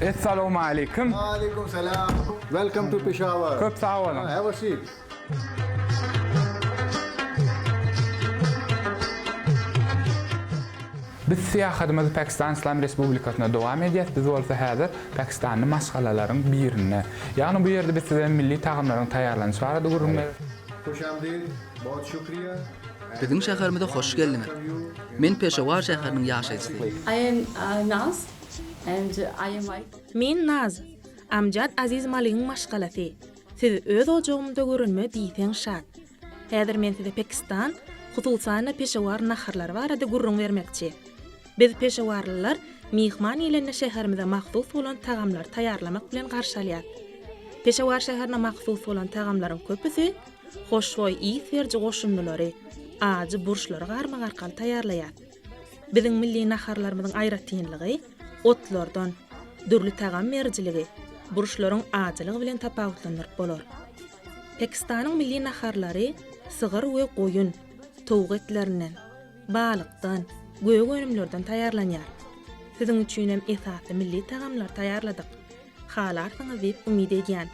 Assalamu alaikum. Alaikum salam. Welcome to Peshawar. Köp sağ olun. Have a seat. Biz siyahatımızı Pakistan İslam Respublikasyna devam edýäs. Biz bolsa häzir Pakistanyň maşgalalarının birine. Ýagny bu ýerde biz size milli tagamlaryň taýýarlanyşy barada gurulmaly. Khushamdid. Bahut shukriya. Bizim şäherimize hoş geldiňiz. Men Peshawar şäheriniň ýaşaýçysy. I am Naz and I am white. Men Naz, amjad Aziz Malik'in maşgalasy. Siz öz ojagymda görünme diýsen şat. Häzir men size Pakistan, hususan Peshawar naharlary barada gurrun bermekçi. Biz Peshawarlylar mihman ýelenle şäherimize mahsus bolan tagamlar taýýarlamak bilen garşalýar. Peshawar şäherine mahsus bolan tagamlaryň köpüsi hoşgoý ýerji goşunlary, ajy burçlary garma-garkal taýýarlaýar. Biziň milli naharlarymyzyň aýratynlygy otlardan, dürli tagam merjiligi, burçlaryň ajylygy bilen tapawutlanýar bolar. Pakistanyň milli naharlary sygyr we goýun, towuk etlerinden, balykdan, göýük önümlerden taýýarlanýar. Siziň üçin hem esasy milli tagamlar taýýarladyk. Halarsynız diýip umyd edýän.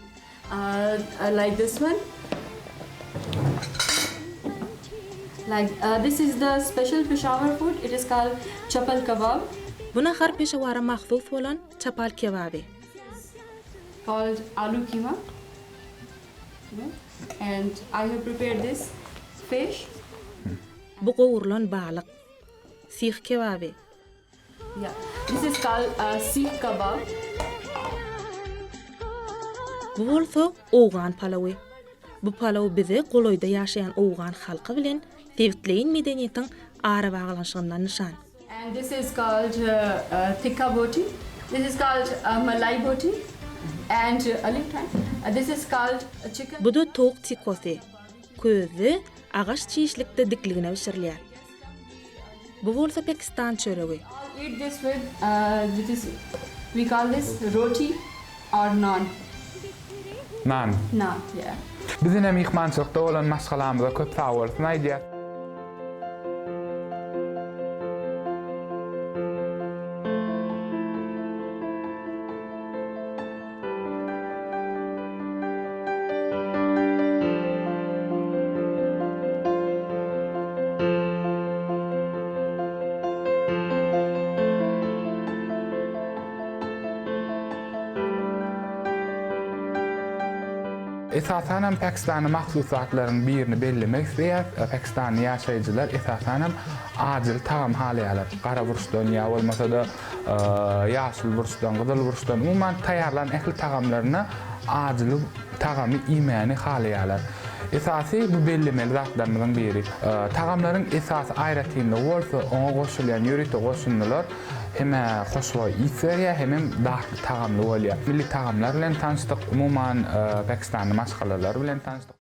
Like this one. Like this is the special Peshawar food. It is called chapal kebab. Bu nahar Peshawara mahsus bolan çapal kebaby. Called aloo keema. And I have prepared this fish. Bu gowurlan balyk. Sih kebaby. Yeah. This is called seekh kebab. Bu bolsa oğan palawy. Bu palaw bize goloyda ýaşaýan oğan halky bilen sevitleýin medeniýetiň ara baglanşygynyň nişan. And this is called tikka boti. This is called malai boti. And this is called chicken. Bu da towuk tikosy. Közü agaç çiýişlikde dikligine bişirilýär. Bu bolsa Pakistan çöregi. I'll eat this with this. We call this roti or naan. Nan. Naan, yeah. Bizim hem ihmançylykda bolan maşgalamyza köp sağ bolsun aýdýar. Esasen hem Pakistanyň mahsusatlarynyň birini bellemek isleýär. Pakistanyň ýaşaýjylar esasen hem adyl tagam halyalar. Gara burçdan ýa bolmasa da ýaşyl burçdan, gyzyl burçdan umman taýýarlanan ähli tagamlaryna adyl tagamy iýmäni halyalar. Esasy bu bellemeli zatlarymyzyň biri. Tagamlaryň esasy aýratynlygy bolsa, oňa goşulýan ýörükde goşunlylar hem hoşgoý ýetýär hem dahly tagamly bolýar. Milli tagamlar bilen tanışdyk, umumyň Pakistanyň maşgalalary bilen tanışdyk.